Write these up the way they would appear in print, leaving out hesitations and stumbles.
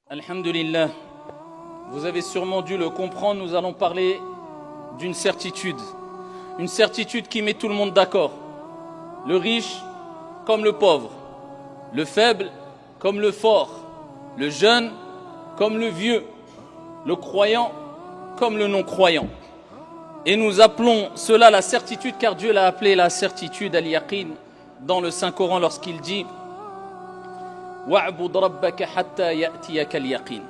Alhamdulillah, vous avez sûrement dû le comprendre, nous allons parler d'une certitude. Une certitude qui met tout le monde d'accord. Le riche comme le pauvre, le faible comme le fort, le jeune comme le vieux, le croyant comme le non-croyant. Et nous appelons cela la certitude car Dieu l'a appelé la certitude al-yaqin dans le Saint-Coran lorsqu'il dit وَاعْبُدْ رَبَّكَ حَتَّى يَأْتِيَكَ الْيَقِينَ.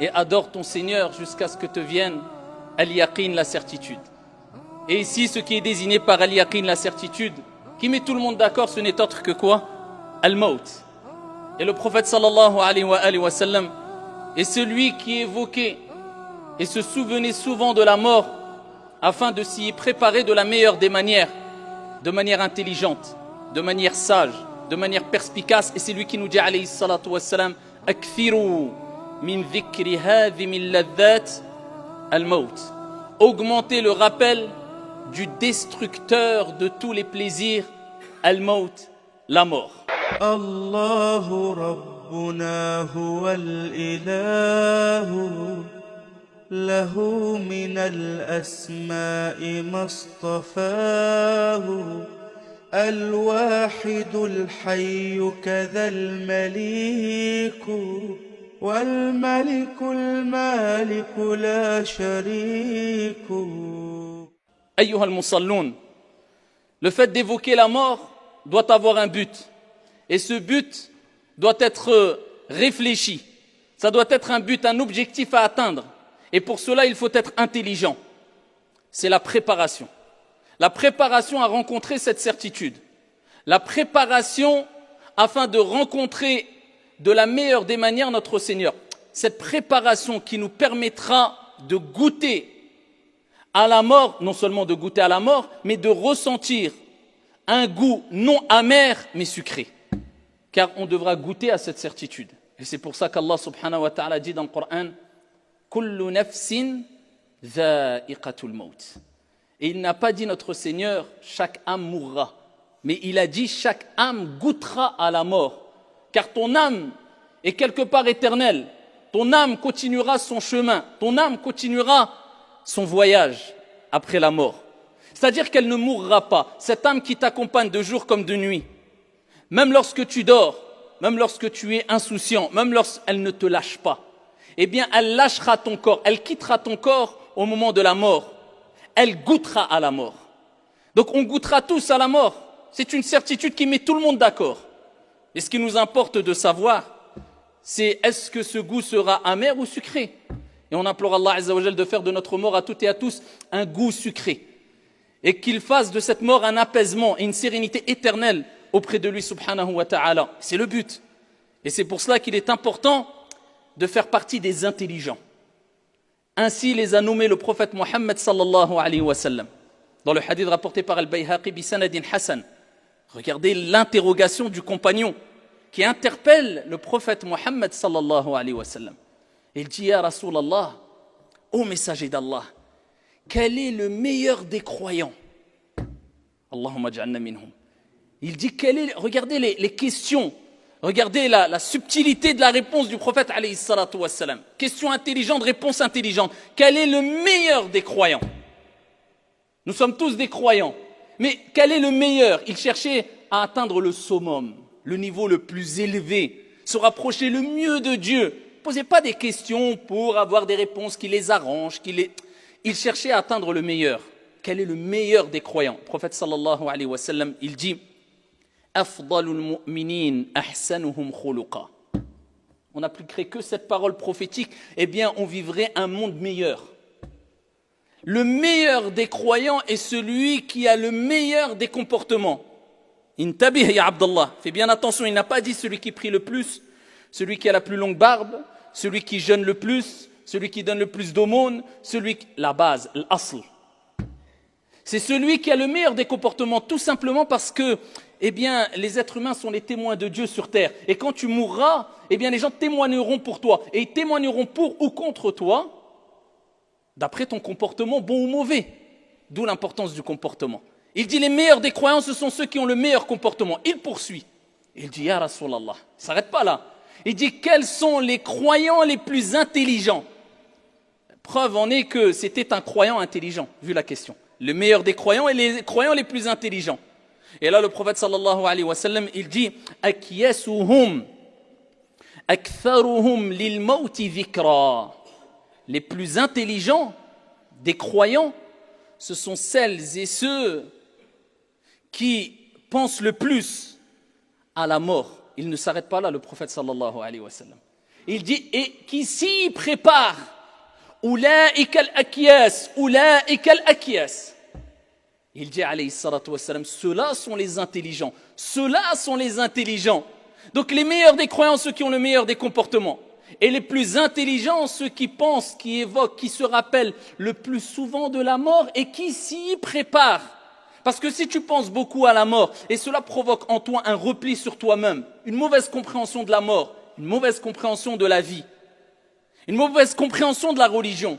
Et adore ton Seigneur jusqu'à ce que te vienne al-yaqin, la certitude. Et ici, ce qui est désigné par al-yaqin, la certitude, qui met tout le monde d'accord, ce n'est autre que quoi? Al-maut. Et le prophète sallallahu alayhi wa sallam est celui qui évoquait et se souvenait souvent de la mort afin de s'y préparer de la meilleure des manières, de manière intelligente, de manière sage, de manière perspicace. Et c'est lui qui nous dit alayhi salatu wassalam akfiru min dhikri hadhimi ladhat al-maut. Augmentez le rappel du destructeur de tous les plaisirs, al-maut, la mort. Allahu Rabbuna huwal ilahu lahu min al-asma'i mastafahu الواحد الحي كذا المليك والملك المالك لا شريك. أيها المصلون, le fait d'évoquer la mort doit avoir un but. Et ce but doit être réfléchi. Ça doit être un but, un objectif à atteindre. Et pour cela, il faut être intelligent. C'est la préparation. La préparation à rencontrer cette certitude. La préparation afin de rencontrer de la meilleure des manières notre Seigneur. Cette préparation qui nous permettra de goûter à la mort, non seulement de goûter à la mort, mais de ressentir un goût non amer, mais sucré. Car on devra goûter à cette certitude. Et c'est pour ça qu'Allah subhanahu wa ta'ala dit dans le Coran « Kullu nafsin dha'iqatul maut » Et il n'a pas dit notre Seigneur, chaque âme mourra. Mais il a dit, chaque âme goûtera à la mort. Car ton âme est quelque part éternelle. Ton âme continuera son chemin. Ton âme continuera son voyage après la mort. C'est-à-dire qu'elle ne mourra pas. Cette âme qui t'accompagne de jour comme de nuit. Même lorsque tu dors, même lorsque tu es insouciant, même lorsqu'elle ne te lâche pas. Eh bien, elle lâchera ton corps. Elle quittera ton corps au moment de la mort. Elle goûtera à la mort. Donc on goûtera tous à la mort. C'est une certitude qui met tout le monde d'accord. Et ce qui nous importe de savoir, c'est est-ce que ce goût sera amer ou sucré? Et on implore Allah Azza wa Jal de faire de notre mort à toutes et à tous un goût sucré. Et qu'il fasse de cette mort un apaisement et une sérénité éternelle auprès de lui subhanahu wa ta'ala. C'est le but. Et c'est pour cela qu'il est important de faire partie des intelligents. Ainsi les a nommés le prophète Mohammed sallallahu alayhi wa sallam. Dans le hadith rapporté par Al-Bayhaqi bi sanadin Hassan. Regardez l'interrogation du compagnon qui interpelle le prophète Mohammed sallallahu alayhi wa sallam. Il dit, Ya Rasulallah, ô messager d'Allah, quel est le meilleur des croyants? Allahumma ja'alna minhum. Il dit, regardez les questions. Regardez la subtilité de la réponse du prophète alayhi salatu wassalam. Question intelligente, réponse intelligente. Quel est le meilleur des croyants? Nous sommes tous des croyants. Mais quel est le meilleur? Il cherchait à atteindre le summum, le niveau le plus élevé, se rapprocher le mieux de Dieu. Ne posez pas des questions pour avoir des réponses qui les arrangent. Il cherchait à atteindre le meilleur. Quel est le meilleur des croyants? Le prophète sallallahu alayhi wa sallam, il dit Afdalul mu'minin ahsanuhum khuluqa. On n'appliquerait que cette parole prophétique, eh bien on vivrait un monde meilleur. Le meilleur des croyants est celui qui a le meilleur des comportements. Intabih ya Abdallah, fais bien attention, il n'a pas dit celui qui prie le plus, celui qui a la plus longue barbe, celui qui jeûne le plus, celui qui donne le plus d'aumônes, la base, l'asl. C'est celui qui a le meilleur des comportements, tout simplement parce que eh bien, les êtres humains sont les témoins de Dieu sur terre. Et quand tu mourras, eh bien, les gens témoigneront pour toi. Et ils témoigneront pour ou contre toi, d'après ton comportement, bon ou mauvais. D'où l'importance du comportement. Il dit, les meilleurs des croyants, ce sont ceux qui ont le meilleur comportement. Il poursuit. Il dit, Ya Rasulallah, il ne s'arrête pas là. Il dit quels sont les croyants les plus intelligents. Preuve en est que c'était un croyant intelligent, vu la question. Le meilleur des croyants et les croyants les plus intelligents. Et là le prophète sallallahu alayhi wa sallam, il dit akyasuhum aktharuhum lil mauti dhikra. Les plus intelligents des croyants, ce sont celles et ceux qui pensent le plus à la mort. Il ne s'arrête pas là, le prophète sallallahu alayhi wa sallam. Il dit, et qui s'y prépare, ulaika al-akyas, ulaika al-akyas. Il dit, alayhi salatu wa sallam, ceux-là sont les intelligents. Ceux-là sont les intelligents. Donc les meilleurs des croyants, ceux qui ont le meilleur des comportements. Et les plus intelligents, ceux qui pensent, qui évoquent, qui se rappellent le plus souvent de la mort et qui s'y préparent. Parce que si tu penses beaucoup à la mort, et cela provoque en toi un repli sur toi-même, une mauvaise compréhension de la mort, une mauvaise compréhension de la vie, une mauvaise compréhension de la religion,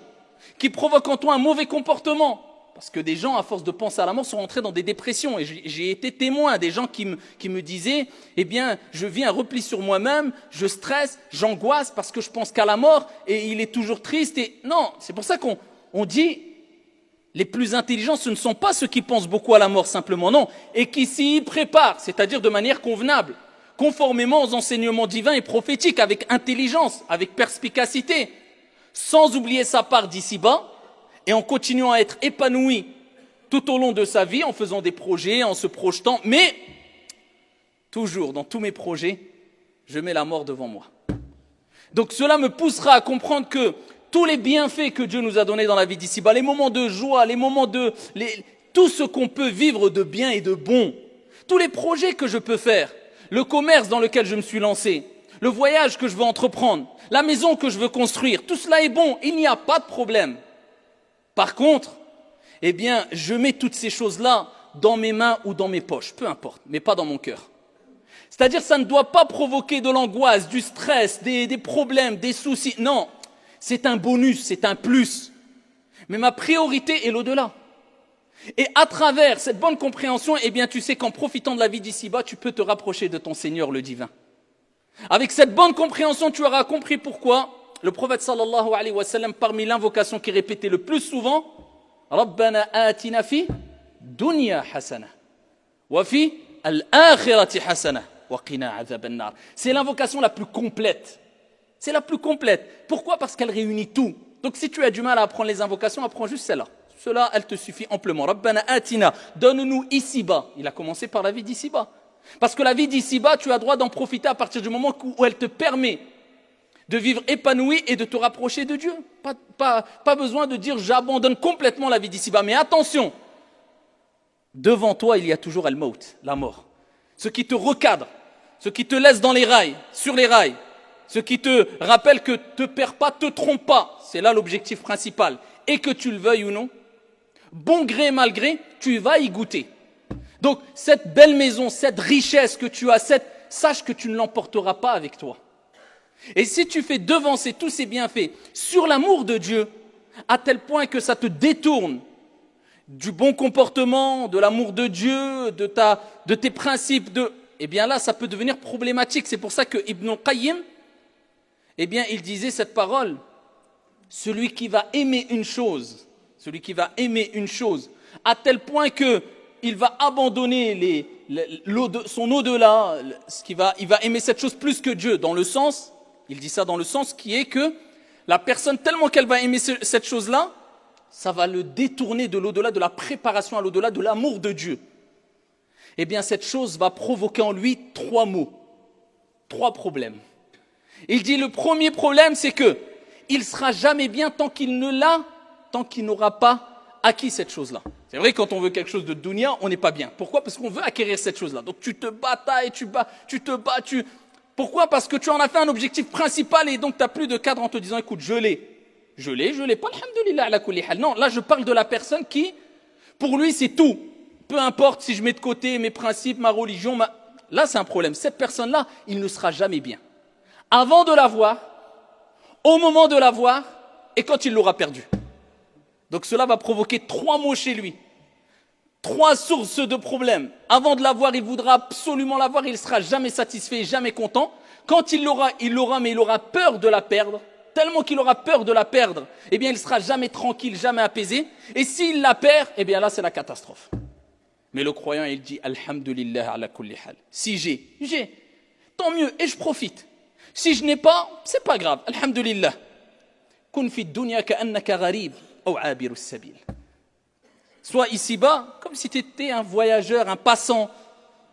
qui provoque en toi un mauvais comportement. Parce que des gens, à force de penser à la mort, sont rentrés dans des dépressions. Et j'ai été témoin des gens qui me disaient, eh bien, je vis un repli sur moi-même, je stresse, j'angoisse parce que je pense qu'à la mort, et il est toujours triste. Et non, c'est pour ça qu'on dit, les plus intelligents, ce ne sont pas ceux qui pensent beaucoup à la mort simplement, non, et qui s'y préparent, c'est-à-dire de manière convenable, conformément aux enseignements divins et prophétiques, avec intelligence, avec perspicacité, sans oublier sa part d'ici-bas, et en continuant à être épanoui tout au long de sa vie, en faisant des projets, en se projetant, mais toujours dans tous mes projets, je mets la mort devant moi. Donc cela me poussera à comprendre que tous les bienfaits que Dieu nous a donnés dans la vie d'ici-bas, les moments de joie, les moments tout ce qu'on peut vivre de bien et de bon, tous les projets que je peux faire, le commerce dans lequel je me suis lancé, le voyage que je veux entreprendre, la maison que je veux construire, tout cela est bon, il n'y a pas de problème. Par contre, eh bien, je mets toutes ces choses-là dans mes mains ou dans mes poches, peu importe, mais pas dans mon cœur. C'est-à-dire, ça ne doit pas provoquer de l'angoisse, du stress, des problèmes, des soucis. Non, c'est un bonus, c'est un plus. Mais ma priorité est l'au-delà. Et à travers cette bonne compréhension, eh bien, tu sais qu'en profitant de la vie d'ici-bas, tu peux te rapprocher de ton Seigneur, le divin. Avec cette bonne compréhension, tu auras compris pourquoi le prophète sallallahu alayhi wa sallam, parmi l'invocation qui est répétée le plus souvent, Rabbana atina fi dunya hasana wa fi al-akhirati hasana wa qina adhaban nar. C'est l'invocation la plus complète. C'est la plus complète. Pourquoi? Parce qu'elle réunit tout. Donc si tu as du mal à apprendre les invocations, apprends juste celle-là. Cela, elle te suffit amplement. Rabbana atina, donne-nous ici-bas. Il a commencé par la vie d'ici-bas. Parce que la vie d'ici-bas, tu as droit d'en profiter à partir du moment où elle te permet de vivre épanoui et de te rapprocher de Dieu. Pas besoin de dire j'abandonne complètement la vie d'ici-bas. Mais attention, devant toi, il y a toujours al-maut, la mort. Ce qui te recadre, ce qui te laisse dans les rails, sur les rails, ce qui te rappelle que te perds pas, te trompe pas. C'est là l'objectif principal. Et que tu le veuilles ou non, bon gré mal gré, tu vas y goûter. Donc cette belle maison, cette richesse que tu as, sache que tu ne l'emporteras pas avec toi. Et si tu fais devancer tous ces bienfaits sur l'amour de Dieu, à tel point que ça te détourne du bon comportement, de l'amour de Dieu, de tes principes, eh bien là, ça peut devenir problématique. C'est pour ça que Ibn Qayyim, eh bien, il disait cette parole, celui qui va aimer une chose, à tel point que il va abandonner son au-delà, il va aimer cette chose plus que Dieu, dans le sens, il dit ça dans le sens qui est que la personne, tellement qu'elle va aimer cette chose-là, ça va le détourner de l'au-delà, de la préparation à l'au-delà, de l'amour de Dieu. Eh bien, cette chose va provoquer en lui 3 maux, 3 problèmes. Il dit le premier problème, c'est que il sera jamais bien tant qu'il n'aura pas acquis cette chose-là. C'est vrai, quand on veut quelque chose de dunya, on n'est pas bien. Pourquoi? Parce qu'on veut acquérir cette chose-là. Donc tu te batailles, tu te bats. Pourquoi? Parce que tu en as fait un objectif principal et donc tu n'as plus de cadre en te disant, écoute, je l'ai pas, alhamdoulilah, ala kulli hal. Non, là je parle de la personne qui, pour lui, c'est tout. Peu importe si je mets de côté mes principes, ma religion, là c'est un problème. Cette personne-là, il ne sera jamais bien. Avant de l'avoir, au moment de l'avoir et quand il l'aura perdu. Donc cela va provoquer 3 maux chez lui. 3 sources de problèmes. Avant de l'avoir, il voudra absolument l'avoir, il ne sera jamais satisfait, jamais content. Quand il l'aura, mais il aura peur de la perdre. Tellement qu'il aura peur de la perdre, eh bien, il ne sera jamais tranquille, jamais apaisé. Et s'il la perd, eh bien là, c'est la catastrophe. Mais le croyant, il dit, Alhamdulillah ala kulli hal. Si j'ai, tant mieux, et je profite. Si je n'ai pas, c'est pas grave, Alhamdulillah. Kun fi dunya ka'annaka gharib, ou abiru sabil. Sois ici-bas, comme si tu étais un voyageur, un passant.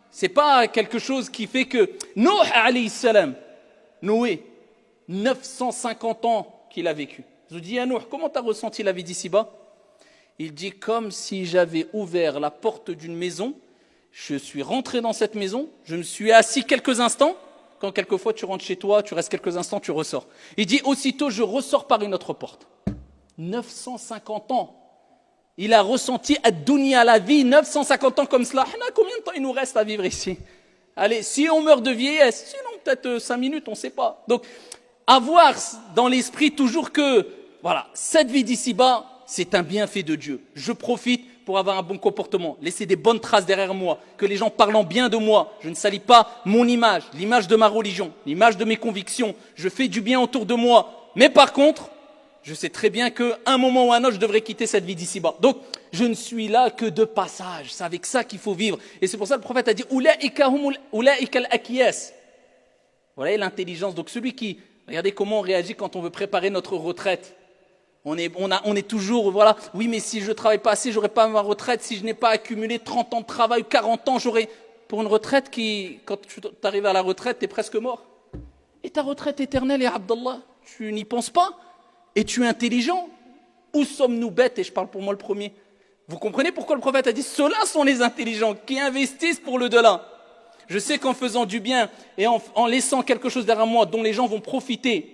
C'est pas quelque chose qui fait que Nuh alayhi salam, Noé, 950 ans qu'il a vécu. Je vous dis à Nuh, comment tu as ressenti la vie d'ici-bas? Il dit comme si j'avais ouvert la porte d'une maison, je suis rentré dans cette maison, je me suis assis quelques instants, quand quelquefois tu rentres chez toi, tu restes quelques instants, tu ressors. Il dit aussitôt je ressors par une autre porte. 950 ans. Il a ressenti à dunya la vie, 950 ans comme cela. Combien de temps il nous reste à vivre ici? Allez, si on meurt de vieillesse, sinon peut-être 5 minutes, on ne sait pas. Donc, avoir dans l'esprit toujours que, voilà, cette vie d'ici-bas, c'est un bienfait de Dieu. Je profite pour avoir un bon comportement, laisser des bonnes traces derrière moi, que les gens parlant bien de moi, je ne salis pas mon image, l'image de ma religion, l'image de mes convictions, je fais du bien autour de moi. Mais par contre, je sais très bien qu'à un moment ou à un autre, je devrais quitter cette vie d'ici-bas. Donc, je ne suis là que de passage. C'est avec ça qu'il faut vivre. Et c'est pour ça que le prophète a dit, Ulaika al-akiyas. Voilà l'intelligence. Donc, celui qui, regardez comment on réagit quand on veut préparer notre retraite. On est toujours, voilà, oui, mais si je ne travaille pas assez, je n'aurai pas ma retraite. Si je n'ai pas accumulé 30 ans de travail, 40 ans, j'aurai. Pour une retraite qui, quand tu arrives à la retraite, tu es presque mort. Et ta retraite éternelle, ya Abdallah, tu n'y penses pas? Et tu es intelligent? Où sommes-nous bêtes? Et je parle pour moi le premier. Vous comprenez pourquoi le prophète a dit ceux-là sont les intelligents qui investissent pour le delà. Je sais qu'en faisant du bien et en laissant quelque chose derrière moi dont les gens vont profiter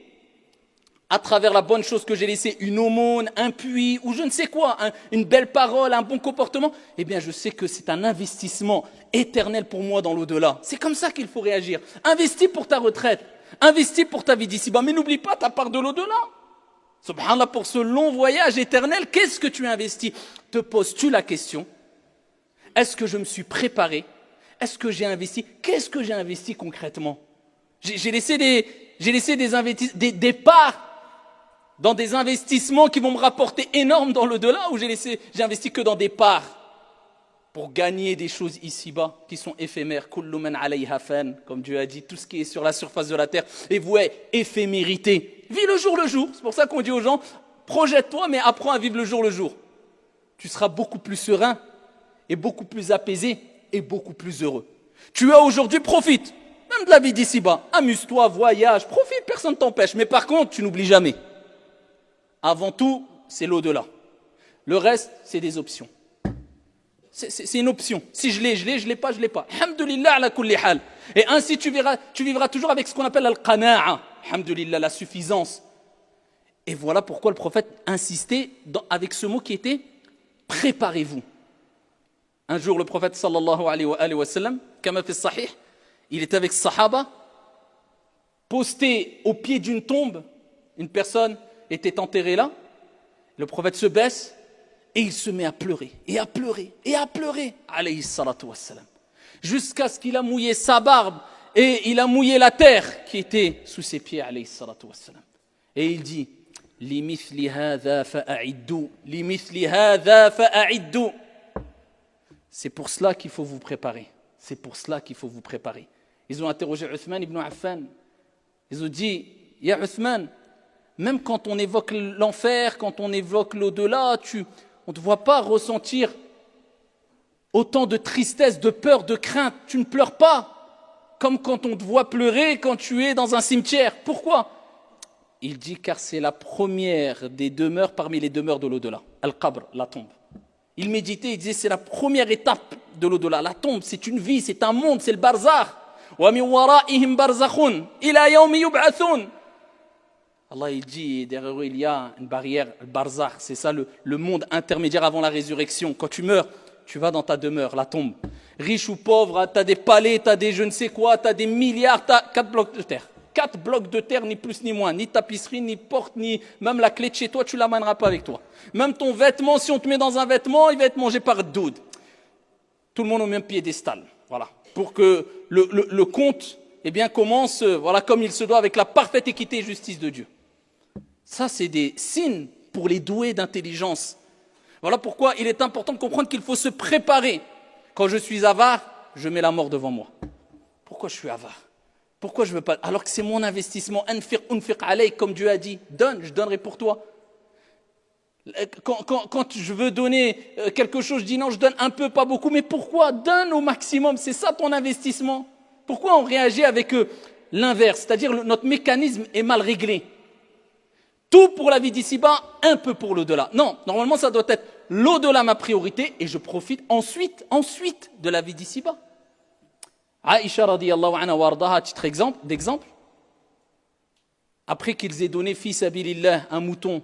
à travers la bonne chose que j'ai laissée, une aumône, un puits ou je ne sais quoi, une belle parole, un bon comportement, eh bien je sais que c'est un investissement éternel pour moi dans l'au-delà. C'est comme ça qu'il faut réagir. Investis pour ta retraite, investis pour ta vie d'ici-bas, mais n'oublie pas ta part de l'au-delà. Subhanallah, pour ce long voyage éternel, qu'est-ce que tu investis? Te poses-tu la question? Est-ce que je me suis préparé? Est-ce que j'ai investi? Qu'est-ce que j'ai investi concrètement? J'ai laissé des parts dans des investissements qui vont me rapporter énorme dans le delà, ou j'ai investi que dans des parts pour gagner des choses ici-bas qui sont éphémères. Kullu man alayha fan, comme Dieu a dit, tout ce qui est sur la surface de la terre est voué éphémérité. Vis le jour le jour. C'est pour ça qu'on dit aux gens, projette-toi mais apprends à vivre le jour le jour. Tu seras beaucoup plus serein et beaucoup plus apaisé et beaucoup plus heureux. Tu as aujourd'hui, profite, même de la vie d'ici-bas. Amuse-toi, voyage, profite, personne ne t'empêche. Mais par contre, tu n'oublies jamais. Avant tout, c'est l'au-delà. Le reste, c'est des options. C'est une option. Si je l'ai pas, je l'ai pas. Alhamdulillah ala kulli hal. Et ainsi, tu vivras toujours avec ce qu'on appelle al-qana'a. Alhamdulillah, la suffisance. Et voilà pourquoi le prophète insistait avec ce mot qui était « préparez-vous ». Un jour, le prophète sallallahu alayhi wa sallam, kama fi sahih, il était avec Sahaba, posté au pied d'une tombe, une personne était enterrée là, le prophète se baisse et il se met à pleurer, et à pleurer, et à pleurer, alayhi salatu wassalam, jusqu'à ce qu'il a mouillé sa barbe et il a mouillé la terre qui était sous ses pieds, alayhi salatu wassalam. Et il dit, limithli hadha fa'a'iddu, limithli hadha fa'a'iddu. C'est pour cela qu'il faut vous préparer. C'est pour cela qu'il faut vous préparer. Ils ont interrogé Uthman ibn Affan. Ils ont dit, Ya Uthman, même quand on évoque l'enfer, quand on évoque l'au-delà, on ne te voit pas ressentir autant de tristesse, de peur, de crainte. Tu ne pleures pas, comme quand on te voit pleurer quand tu es dans un cimetière. Pourquoi? Il dit, car c'est la première des demeures parmi les demeures de l'au-delà. Al-Qabr, la tombe. Il méditait, il disait, c'est la première étape de l'au-delà. La tombe, c'est une vie, c'est un monde, c'est le barzakh. Wa min wara'ihim barzakhun ila yawmi yub'athun. Allah il dit, derrière eux il y a une barrière, le barzakh, c'est ça le monde intermédiaire avant la résurrection. Quand tu meurs, tu vas dans ta demeure, la tombe. Riche ou pauvre, tu as des palais, tu as des je ne sais quoi, tu as des milliards, tu as 4 blocs de terre. 4 blocs de terre, ni plus ni moins, ni tapisserie, ni porte, ni même la clé de chez toi, tu ne l'amèneras pas avec toi. Même ton vêtement, si on te met dans un vêtement, il va être mangé par doud. Tout le monde au même piédestal. Voilà. Pour que le compte eh bien, commence, voilà, comme il se doit, avec la parfaite équité et justice de Dieu. Ça, c'est des signes pour les doués d'intelligence. Voilà pourquoi il est important de comprendre qu'il faut se préparer. Quand je suis avare, je mets la mort devant moi. Pourquoi je suis avare? Pourquoi je ne veux pas? Alors que c'est mon investissement. Anfiq unfiq alayk, comme Dieu a dit. Donne, je donnerai pour toi. Quand je veux donner quelque chose, je dis non, je donne un peu, pas beaucoup. Mais pourquoi? Donne au maximum, c'est ça ton investissement. Pourquoi on réagit avec l'inverse? C'est-à-dire notre mécanisme est mal réglé. Tout pour la vie d'ici-bas, un peu pour l'au-delà. Non, normalement ça doit être l'au-delà ma priorité et je profite ensuite de la vie d'ici-bas. Aïcha radiyallahu anha wa ardaha, titre d'exemple. Après qu'ils aient donné fi sabilillah un mouton,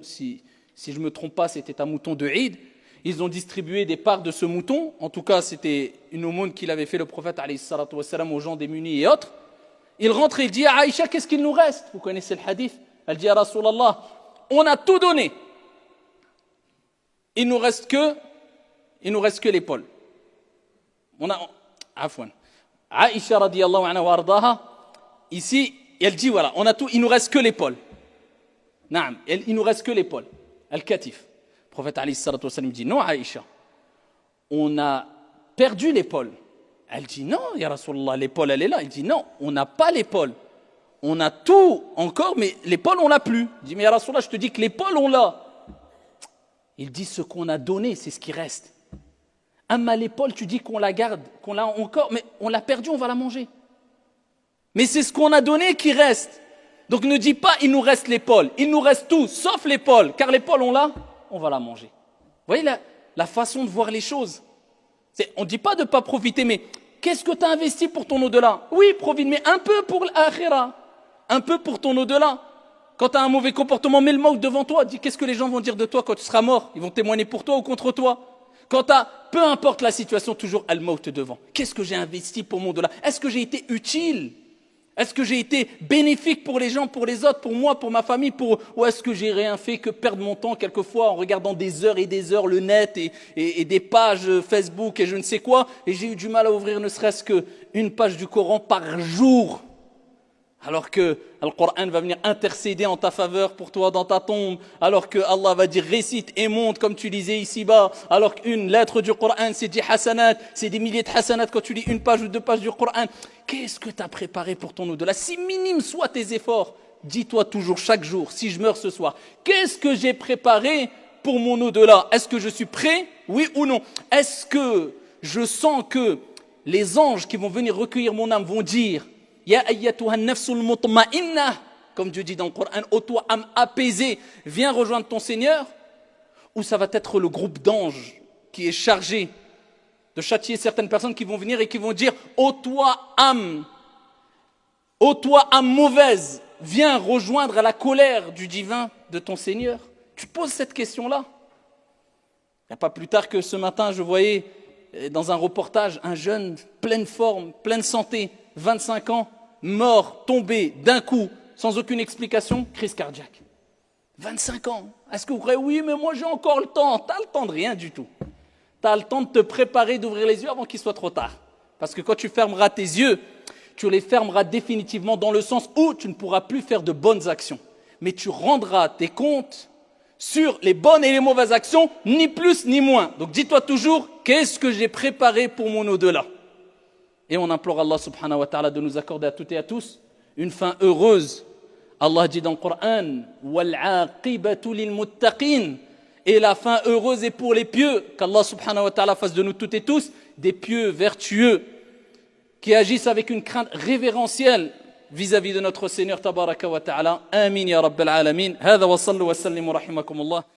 si je ne me trompe pas, c'était un mouton de Eid, ils ont distribué des parts de ce mouton, en tout cas c'était une aumône qu'il avait fait le prophète alayhi salatu wassalam aux gens démunis et autres. Il rentre et il dit à Aïcha, qu'est-ce qu'il nous reste? Vous connaissez le hadith? Elle dit à Rasulallah, on a tout donné. Il nous reste que l'épaule. Aïcha radiyallahu anha wa ardaha, ici, elle dit voilà, on a tout, il nous reste que l'épaule. Naam, il nous reste que l'épaule. Al-Katif. Le prophète alayhi salatu wassalam dit non Aïcha, on a perdu l'épaule. Elle dit non, ya Rasulallah, l'épaule elle est là. Il dit non, on n'a pas l'épaule. On a tout encore, mais l'épaule, on l'a plus. Il dit, mais ya Rasulallah, je te dis que l'épaule, on l'a. Il dit, ce qu'on a donné, c'est ce qui reste. Amma l'épaule, tu dis qu'on la garde, qu'on l'a encore, mais on l'a perdue, on va la manger. Mais c'est ce qu'on a donné qui reste. Donc ne dis pas, il nous reste l'épaule. Il nous reste tout, sauf l'épaule. Car l'épaule, on l'a, on va la manger. Vous voyez la façon de voir les choses. On ne dit pas de ne pas profiter, mais qu'est-ce que tu as investi pour ton au-delà? Oui, profite, mais un peu pour l'akhira. Un peu pour ton au-delà. Quand tu as un mauvais comportement, mets le maut devant toi. Dis qu'est-ce que les gens vont dire de toi quand tu seras mort? Ils vont témoigner pour toi ou contre toi. Quand tu as, peu importe la situation, toujours al-maut devant. Qu'est-ce que j'ai investi pour mon au-delà? Est-ce que j'ai été utile? Est-ce que j'ai été bénéfique pour les gens, pour les autres, pour moi, pour ma famille, ou est-ce que j'ai rien fait que perdre mon temps quelquefois en regardant des heures et des heures le net et des pages Facebook et je ne sais quoi, et j'ai eu du mal à ouvrir ne serait-ce qu'une page du Coran par jour? Alors que le Coran va venir intercéder en ta faveur pour toi dans ta tombe, alors que Allah va dire récite et monte comme tu lisais ici-bas, alors qu'une lettre du Coran c'est 10 hasanat, c'est des milliers de hasanat quand tu lis une page ou deux pages du Coran. Qu'est-ce que tu as préparé pour ton au-delà? Si minimes soient tes efforts, dis-toi toujours chaque jour, si je meurs ce soir, qu'est-ce que j'ai préparé pour mon au-delà? Est-ce que je suis prêt? Oui ou non? Est-ce que je sens que les anges qui vont venir recueillir mon âme vont dire Ya ayyatuha nafsul mutma'inna, comme Dieu dit dans le Coran, ô toi âme apaisée, viens rejoindre ton Seigneur? Ou ça va être le groupe d'anges qui est chargé de châtier certaines personnes qui vont venir et qui vont dire ô toi âme mauvaise, viens rejoindre à la colère du divin de ton Seigneur? Tu poses cette question-là. Il n'y a pas plus tard que ce matin, je voyais dans un reportage un jeune pleine forme, pleine santé, 25 ans, mort, tombé d'un coup, sans aucune explication, crise cardiaque. 25 ans. Est-ce que vous croyez, oui, mais moi j'ai encore le temps? Tu n'as le temps de rien du tout. Tu as le temps de te préparer, d'ouvrir les yeux avant qu'il soit trop tard. Parce que quand tu fermeras tes yeux, tu les fermeras définitivement dans le sens où tu ne pourras plus faire de bonnes actions. Mais tu rendras tes comptes sur les bonnes et les mauvaises actions, ni plus ni moins. Donc dis-toi toujours, qu'est-ce que j'ai préparé pour mon au-delà? Et on implore Allah subhanahu wa ta'ala de nous accorder à toutes et à tous une fin heureuse. Allah dit dans le Coran وَالْعَاقِبَةُ لِلْمُتَّقِينَ, et la fin heureuse est pour les pieux. Qu'Allah subhanahu wa ta'ala fasse de nous toutes et tous des pieux vertueux qui agissent avec une crainte révérentielle vis-à-vis de notre Seigneur tabaraka wa ta'ala. Amin ya rabbal alamin. Hadha wa sallu wa sallimu rahimakumullah.